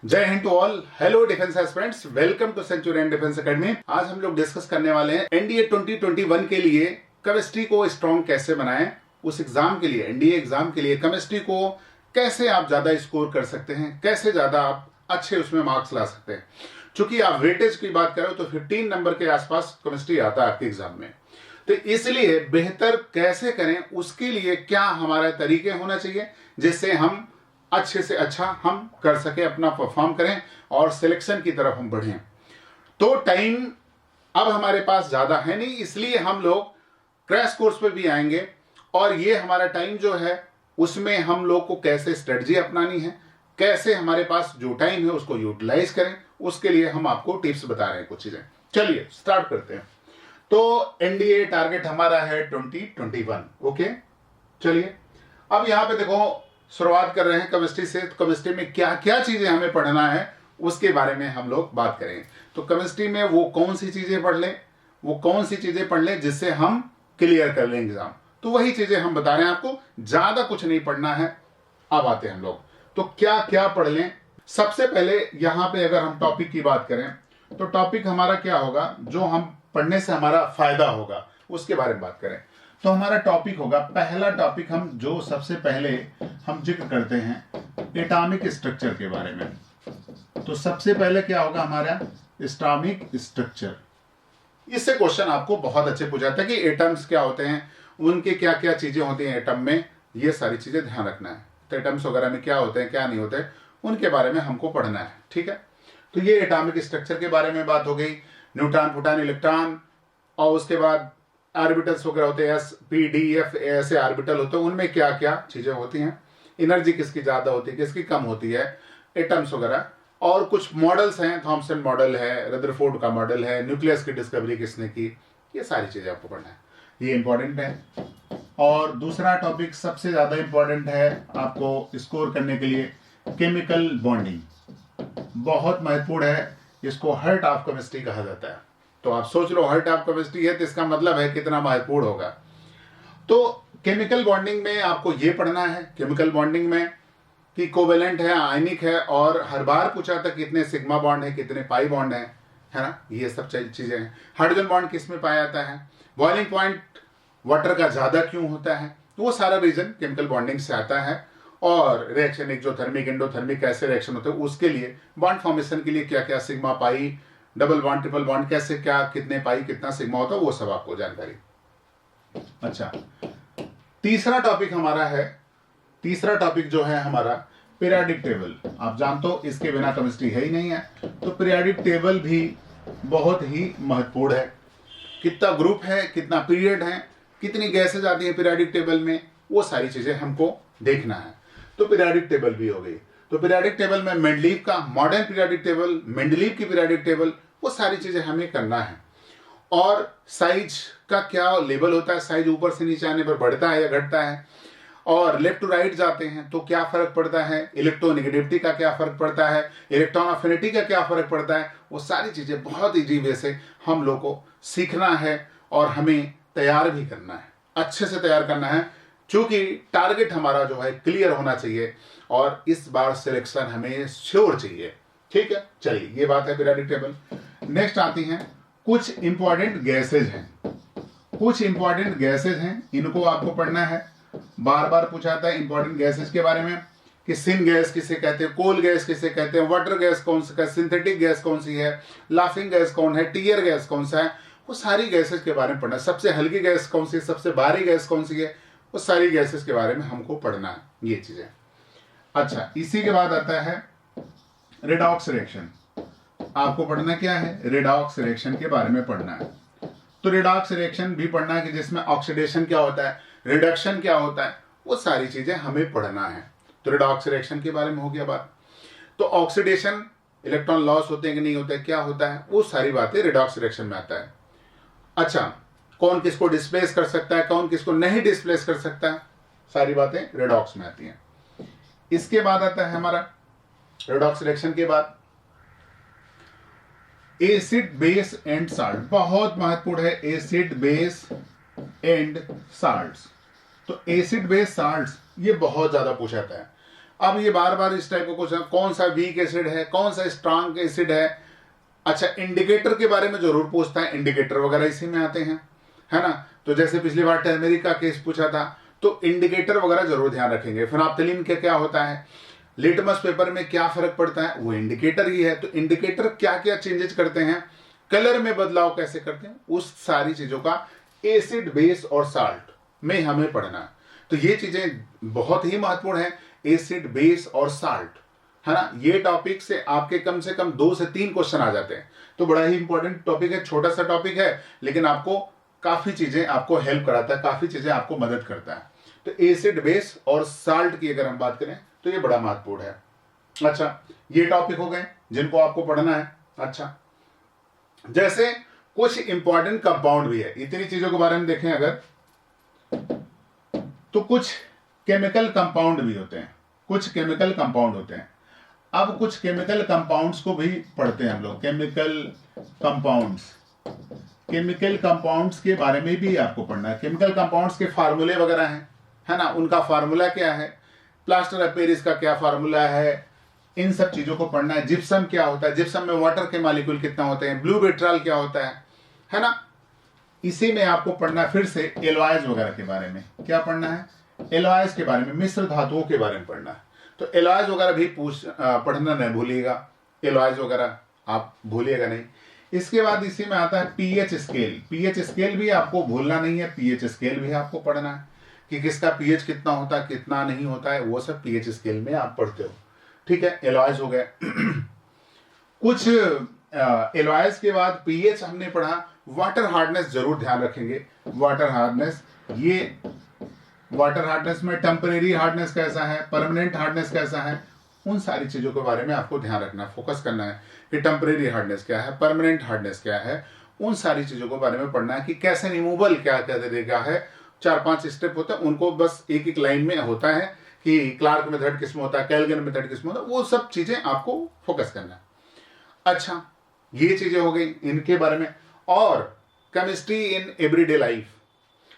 जय हिंद to all. Hello defence aspirants, welcome to Centurion Defence Academy. आज हम लोग डिस्कस करने वाले हैं एनडीए 2021 के लिए केमिस्ट्री को स्ट्रॉन्ग कैसे बनाएं। उस एग्जाम के लिए, एनडीए एग्जाम के लिए केमिस्ट्री को कैसे आप ज्यादा स्कोर कर सकते हैं, कैसे ज्यादा आप अच्छे उसमें मार्क्स ला सकते हैं। चूंकि आप वेटेज की बात करें तो 15 नंबर के आसपास केमिस्ट्री आता है आपके एग्जाम में, तो इसलिए बेहतर कैसे करें उसके लिए क्या हमारा तरीके होना चाहिए जिससे हम अच्छे से अच्छा हम कर सके, अपना परफॉर्म करें और सिलेक्शन की तरफ हम बढ़ें। तो टाइम अब हमारे पास ज्यादा है नहीं, इसलिए हम लोग क्रैश कोर्स पे भी आएंगे और ये हमारा टाइम जो है उसमें हम लोग को कैसे स्ट्रेटजी अपनानी है, कैसे हमारे पास जो टाइम है उसको यूटिलाइज करें, उसके लिए हम आपको टिप्स बता रहे हैं कुछ चीजें। चलिए स्टार्ट करते हैं। तो एनडीए टारगेट हमारा है 2021। ओके, चलिए अब यहां पे देखो, शुरुआत कर रहे हैं केमिस्ट्री से। तो केमिस्ट्री में क्या क्या चीजें हमें पढ़ना है उसके बारे में हम लोग बात करेंगे। तो केमिस्ट्री में वो कौन सी चीजें पढ़ लें, वो कौन सी चीजें पढ़ लें जिससे हम क्लियर कर लें एग्जाम, तो वही चीजें हम बता रहे हैं आपको, ज्यादा कुछ नहीं पढ़ना है। अब आते हैं हम लोग, तो क्या क्या पढ़ लें। सबसे पहले यहां पे अगर हम टॉपिक की बात करें तो टॉपिक हमारा क्या होगा, जो हम पढ़ने से हमारा फायदा होगा उसके बारे में बात करें तो हमारा टॉपिक होगा, पहला टॉपिक हम जो सबसे पहले हम जिक्र करते हैं एटॉमिक स्ट्रक्चर के बारे में। तो सबसे पहले क्या होगा हमारा एटॉमिक स्ट्रक्चर। इससे क्वेश्चन आपको बहुत अच्छे पूछाता है कि एटम्स क्या होते हैं, उनके क्या क्या चीजें होती हैं एटम में, ये सारी चीजें ध्यान रखना है। तो एटम्स वगैरह में क्या होते हैं क्या नहीं होते उनके बारे में हमको पढ़ना है, ठीक है। तो ये एटॉमिक स्ट्रक्चर के बारे में बात हो गई, न्यूट्रॉन प्रोटॉन इलेक्ट्रॉन, और उसके बाद ऑर्बिटल्स वगैरह होते हैं, एस पी डी एफ ऐसे ऑर्बिटल होते हैं, उनमें क्या क्या चीजें होती हैं, एनर्जी किसकी ज्यादा होती है किसकी कम होती है, एटम्स वगैरह। और कुछ मॉडल्स हैं, थॉमसन मॉडल है, रदरफोर्ड का मॉडल है, न्यूक्लियस की डिस्कवरी किसने की, ये सारी चीजें आपको पढ़ना है, ये इंपॉर्टेंट है। और दूसरा टॉपिक सबसे ज्यादा इंपॉर्टेंट है आपको स्कोर करने के लिए, केमिकल बॉन्डिंग, बहुत महत्वपूर्ण है। इसको हार्ट ऑफ केमिस्ट्री कहा जाता है। तो आप सोच लो हार्ट ऑफ केमिस्ट्री है तो इसका मतलब है कितना महत्वपूर्ण होगा। तो केमिकल बॉन्डिंग में आपको ये पढ़ना है, केमिकल बॉन्डिंग में कि कोवेलेंट है, आयनिक है, और हर बार पूछा था कितने सिग्मा बॉन्ड है, कितने पाई बॉन्ड है ना, ये सब चीजें हैं। हाइड्रोजन बॉन्ड किस में पाया जाता है, बॉइलिंग पॉइंट वाटर का ज्यादा क्यों होता है, तो वो सारा रीजन केमिकल बॉन्डिंग से आता है। और रिएक्शन एक्सोथर्मिक एंडोथर्मिक कैसे रिएक्शन होते हैं उसके लिए, बॉन्ड फॉर्मेशन के लिए क्या क्या sigma pi, double bond triple bond कैसे क्या, कितने पाई कितना सिग्मा होता है, वो सब आपको जानकारी। अच्छा, तीसरा टॉपिक हमारा है, तीसरा टॉपिक जो है हमारा पीरियोडिक टेबल। आप जानते हो इसके बिना केमिस्ट्री है ही नहीं है। तो पीरियोडिक टेबल भी बहुत ही महत्वपूर्ण है, कितना ग्रुप है, कितना पीरियड है, कितनी गैसेज आती है पीरियोडिक टेबल में, वो सारी चीजें हमको देखना है। तो पीरियोडिक टेबल भी हो गई। तो पीरियोडिक टेबल में मेंडलीव का मॉडर्न पीरियोडिक टेबल, मेंडलीव की पीरियोडिक टेबल, वो सारी चीजें हमें करना है। और साइज का क्या लेवल होता है, साइज ऊपर से नीचे आने पर बढ़ता है या घटता है, और लेफ्ट टू राइट जाते हैं तो क्या फर्क पड़ता है, इलेक्ट्रोनेगेटिविटी का क्या फर्क पड़ता है, इलेक्ट्रॉन अफिनिटी का क्या फर्क पड़ता है, वो सारी चीजें बहुत इजी वे से हम लोग को सीखना है और हमें तैयार भी करना है, अच्छे से तैयार करना है। क्योंकि टारगेट हमारा जो है क्लियर होना चाहिए और इस बार सिलेक्शन हमें श्योर चाहिए, ठीक है। चलिए ये बात है पीरियोडिक टेबल। नेक्स्ट आती हैं कुछ इंपॉर्टेंट गैसेज हैं, कुछ इंपॉर्टेंट गैसेज हैं, इनको आपको पढ़ना है। बार बार पूछा था इंपॉर्टेंट गैसेज के बारे में कि सिन गैस किसे कहते हैं, कोल गैस किसे कहते हैं, वाटर गैस कौन सा है, सिंथेटिक गैस कौन सी है, लाफिंग गैस कौन है, टीयर गैस कौन सा है, वो सारी गैसेज के बारे में पढ़ना है। सबसे हल्की गैस कौन सी है, सबसे भारी गैस कौन सी है, वो सारी गैसेस के बारे में हमको पढ़ना है, ये चीजें। अच्छा, इसी के बाद आता है रेडॉक्स रिएक्शन। आपको पढ़ना क्या है, रेडॉक्स रिएक्शन के बारे में पढ़ना है। तो रेडॉक्स रिएक्शन भी पढ़ना है कि जिसमें ऑक्सीडेशन क्या होता है, रिडक्शन क्या होता है, वो सारी चीजें हमें पढ़ना है। तो रेडॉक्स रिएक्शन के बारे में हो गया बात। तो ऑक्सीडेशन, इलेक्ट्रॉन लॉस होते हैं कि नहीं होते हैं, क्या होता है, वो सारी बातें रेडॉक्स रिएक्शन में आता है। अच्छा, कौन किसको डिस्प्लेस कर सकता है, कौन किसको नहीं डिस्प्लेस कर सकता है, सारी बातें रेडॉक्स में आती हैं। इसके बाद आता है हमारा रेडॉक्स रिएक्शन के बाद एसिड बेस एंड साल्ट, बहुत महत्वपूर्ण है एसिड बेस एंड साल्ट्स। तो एसिड बेस साल्ट्स ये बहुत ज्यादा पूछा जाता है। अब ये बार बार इस टाइप का क्वेश्चन, कौन सा वीक एसिड है, कौन सा स्ट्रांग एसिड है। अच्छा, इंडिकेटर के बारे में जरूर पूछता है, इंडिकेटर वगैरह इसी में आते हैं, है ना। तो जैसे पिछली बार टर्मेरिक का केस पूछा था, तो इंडिकेटर वगैरह जरूर ध्यान रखेंगे। फिनाप्थेलिन के क्या होता है, लिटमस पेपर में क्या फर्क पड़ता है, वो इंडिकेटर ही है। तो इंडिकेटर क्या क्या चेंजेस करते हैं, कलर में बदलाव कैसे करते हैं, उस सारी चीजों का एसिड, बेस और साल्ट में हमें पढ़ना है। तो ये चीजें बहुत ही महत्वपूर्ण है, एसिड, बेस और साल्ट, है ना। ये टॉपिक से आपके कम से कम 2 से 3 क्वेश्चन आ जाते हैं। तो बड़ा ही इंपॉर्टेंट टॉपिक है, छोटा सा टॉपिक है, लेकिन आपको काफी चीजें आपको हेल्प कराता है, काफी चीजें आपको मदद करता है। तो एसिड, बेस और साल्ट की अगर हम बात करें तो ये बड़ा महत्वपूर्ण है। अच्छा, ये टॉपिक हो गए जिनको आपको पढ़ना है। अच्छा, जैसे कुछ इंपॉर्टेंट कंपाउंड भी है, इतनी चीजों के बारे में देखें अगर, तो कुछ केमिकल कंपाउंड भी होते हैं, कुछ केमिकल कंपाउंड होते हैं। अब कुछ केमिकल कंपाउंड्स को भी पढ़ते हैं हम लोग, केमिकल कंपाउंड्स। केमिकल कंपाउंड्स के बारे में भी आपको पढ़ना है। केमिकल कंपाउंड्स के फार्मूले वगैरह हैं, है ना, उनका फार्मूला क्या है, प्लास्टर ऑफ पेरिस का क्या फार्मूला है, इन सब चीजों को पढ़ना है। जिप्सम क्या होता है, जिप्सम में वाटर के मॉलिक्यूल कितना होते हैं, ब्लू विट्रॉल क्या होता है ना। इसी में आपको पढ़ना है फिर से एलॉयज वगैरह के बारे में। क्या पढ़ना है, एलॉयज के बारे में, मिश्र धातुओं के बारे में पढ़ना है। तो एलॉयज वगैरह भी पढ़ना नहीं भूलिएगा, एलॉयज वगैरह आप भूलिएगा नहीं। इसके बाद इसी में आता है पीएच स्केल। पीएच स्केल भी आपको भूलना नहीं है, पीएच स्केल भी आपको पढ़ना है कि किसका पीएच कितना होता है, कितना नहीं होता है, वो सब पीएच स्केल में आप पढ़ते हो। ठीक है, एलॉयज हो गए। कुछ एलॉयज के बाद पीएच हमने पढ़ा। वाटर हार्डनेस जरूर ध्यान रखेंगे, वाटर हार्डनेस। ये वाटर हार्डनेस में टेम्परेरी हार्डनेस कैसा है, परमानेंट हार्डनेस कैसा है, उन सारी चीजों के बारे में आपको ध्यान रखना, फोकस करना है कि टेम्परेरी हार्डनेस क्या है, परमानेंट हार्डनेस क्या है, उन सारी चीजों के बारे में पढ़ना है कि कैसे रिमूवल क्या क्या तरीका है। 4-5 स्टेप होते हैं, उनको बस एक एक लाइन में होता है कि क्लार्क मेथड किसमें होता है, कैल्गन मेथड किसमें होता है, वो सब चीजें आपको फोकस करना है। अच्छा, ये चीजें हो गई इनके बारे में। और केमिस्ट्री इन एवरीडे लाइफ,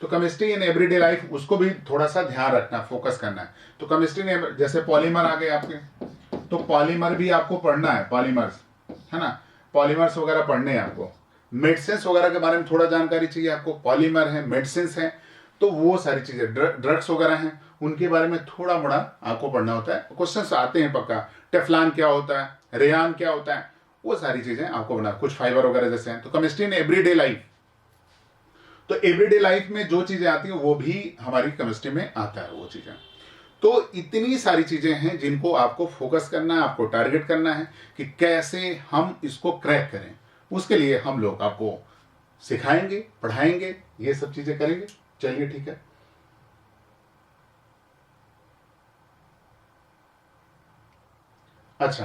तो केमिस्ट्री इन एवरीडे लाइफ उसको भी थोड़ा सा ध्यान रखना, फोकस करना है। तो केमिस्ट्री में जैसे पॉलीमर आ गए आपके, तो पॉलीमर भी आपको पढ़ना है, पॉलीमर्स, है ना, पॉलीमर्स वगैरह पढ़ने हैं आपको। मेडिसिन वगैरह के बारे में थोड़ा जानकारी चाहिए आपको, पॉलीमर है, मेडिसिन है, तो वो सारी चीजें, ड्रग्स वगैरह हैं, उनके बारे में थोड़ा मोड़ा आपको पढ़ना होता है। क्वेश्चंस आते हैं पक्का, टेफ्लॉन क्या होता है, रेयान क्या होता है, वो सारी चीजें आपको पढ़ना, कुछ फाइबर वगैरह जैसे हैं। तो केमिस्ट्री इन एवरीडे लाइफ, तो एवरीडे लाइफ में जो चीजें आती हैं वो भी हमारी केमिस्ट्री में आता है, वो चीजें। तो इतनी सारी चीजें हैं जिनको आपको फोकस करना है, आपको टारगेट करना है कि कैसे हम इसको क्रैक करें। उसके लिए हम लोग आपको सिखाएंगे, पढ़ाएंगे, ये सब चीजें करेंगे। चलिए ठीक है। अच्छा,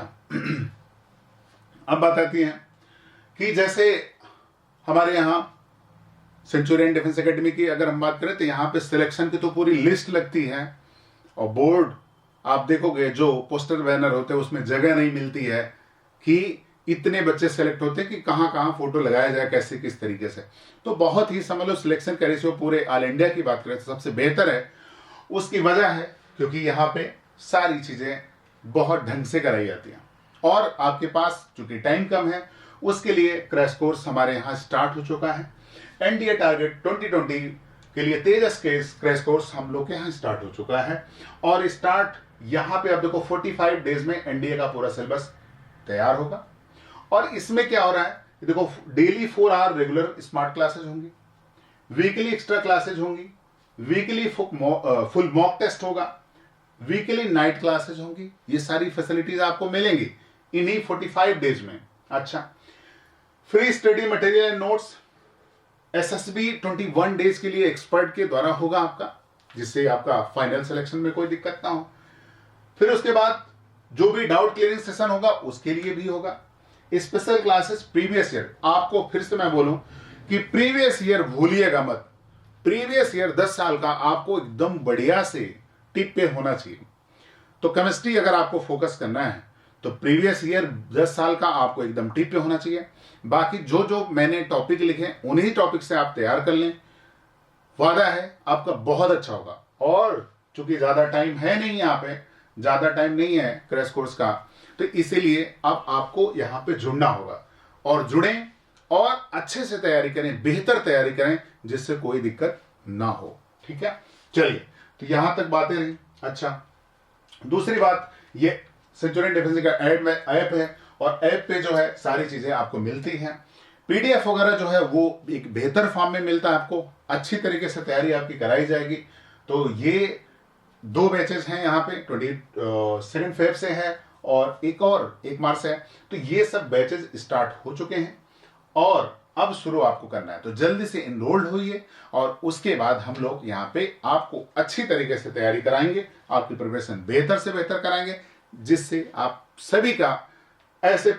अब बात आती है कि जैसे हमारे यहाँ सेंचुरियन डिफेंस एकेडमी की अगर हम बात करें तो यहाँ पे सिलेक्शन की तो पूरी लिस्ट लगती है, और बोर्ड आप देखोगे जो पोस्टर बैनर होते हैं उसमें जगह नहीं मिलती है कि इतने बच्चे सेलेक्ट होते हैं कि कहाँ कहाँ फोटो लगाया जाए, कैसे किस तरीके से। तो बहुत ही समझ लो सिलेक्शन का रेशियो पूरे ऑल इंडिया की बात करें तो सबसे बेहतर है। उसकी वजह है क्योंकि यहाँ पे सारी चीजें बहुत ढंग से कराई जाती हैं, और आपके पास चूंकि टाइम कम है उसके लिए क्रैश कोर्स हमारे यहाँ स्टार्ट हो चुका है। एनडीए टारगेट 2020 के लिए तेजस के क्रैश कोर्स हम लोग के यहाँ स्टार्ट हो चुका है, और स्टार्ट यहाँ पे आप देखो 45 डेज में एनडीए का पूरा सिलेबस तैयार होगा। और इसमें क्या हो रहा है, देखो daily 4 hour regular smart classes होंगी, वीकली एक्स्ट्रा क्लासेज होंगी, वीकली फुल मॉक टेस्ट होगा, वीकली नाइट क्लासेज होंगी। ये सारी फैसिलिटीज आपको मिलेंगी इन्हीं 45 डेज में। अच्छा, free study material and notes SSB 21 days के लिए एक्सपर्ट के द्वारा होगा आपका, जिससे आपका फाइनल सिलेक्शन में कोई दिक्कत ना हो। फिर उसके बाद जो भी डाउट क्लियरिंग सेशन होगा उसके लिए भी होगा। स्पेशल क्लासेस प्रीवियस ईयर, आपको फिर से मैं बोलूं कि प्रीवियस ईयर भूलिएगा मत। प्रीवियस ईयर 10 साल का आपको एकदम बढ़िया से टिप पे होना चाहिए। तो केमिस्ट्री अगर आपको फोकस करना है तो प्रीवियस ईयर 10 साल का आपको एकदम टिप पे होना चाहिए। बाकी जो जो मैंने टॉपिक लिखे उन्हीं टॉपिक से आप तैयार कर लें, वादा है आपका बहुत अच्छा होगा। और चूंकि ज्यादा टाइम है नहीं यहाँ पे, ज्यादा टाइम नहीं है क्रैश कोर्स का, तो इसीलिए अब आपको यहाँ पे जुड़ना होगा और जुड़ें और अच्छे से तैयारी करें, बेहतर तैयारी करें, जिससे कोई दिक्कत ना हो। ठीक है, चलिए, तो यहां तक बातें रही। अच्छा, दूसरी बात, ये सेंचुरियन डिफेंस का ऐप है और ऐप पे जो है सारी चीजें आपको मिलती हैं। पीडीएफ वगैरह जो है वो एक बेहतर फॉर्म में मिलता है, आपको अच्छी तरीके से तैयारी आपकी कराई जाएगी। तो ये 2 बैचेस हैं यहाँ पे, 22 फेब से है और एक मार्च से है। तो ये सब बैचेस स्टार्ट हो चुके हैं और अब शुरू आपको करना है, तो जल्दी से इनरोल्ड होइए और उसके बाद हम लोग यहाँ पे आपको अच्छी तरीके से तैयारी कराएंगे, आपकी प्रिपरेशन बेहतर से बेहतर कराएंगे, जिससे आप सभी का ऐसे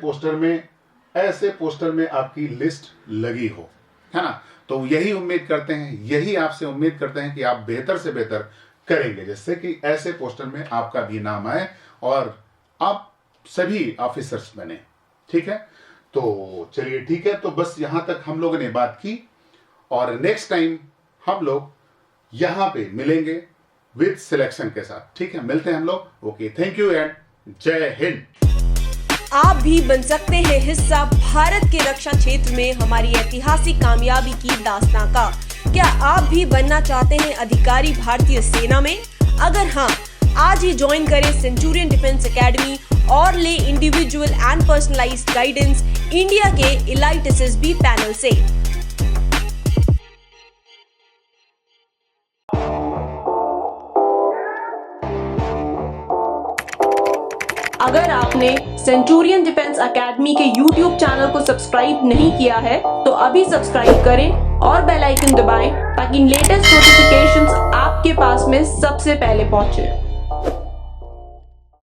पोस्टर में आपकी लिस्ट लगी हो, है ना। तो यही उम्मीद करते हैं, यही आपसे उम्मीद करते हैं कि आप बेहतर से बेहतर करेंगे, जिससे कि ऐसे पोस्टर में आपका भी नाम आए और आप सभी ऑफिसर्स बने। ठीक है, तो चलिए ठीक है, तो बस यहां तक हम लोगों ने बात की और नेक्स्ट टाइम हम लोग यहां पे मिलेंगे विद सिलेक्शन के साथ। ठीक है, मिलते हैं हम लोग। ओके, थैंक यू एंड जय हिंद। आप भी बन सकते हैं हिस्सा भारत के रक्षा क्षेत्र में हमारी ऐतिहासिक कामयाबी की दास्तां का। क्या आप भी बनना चाहते हैं अधिकारी भारतीय सेना में? अगर हाँ, आज ही ज्वाइन करें सेंचुरियन डिफेंस एकेडमी और ले individual and personalised guidance India के एलाइट एसएसबी पैनल से। अगर आपने सेंचुरियन डिफेंस एकेडमी के YouTube चैनल को सब्सक्राइब नहीं किया है तो अभी सब्सक्राइब करें और बेल आइकन दबाएं ताकि लेटेस्ट नोटिफिकेशंस आपके पास में सबसे पहले पहुंचे।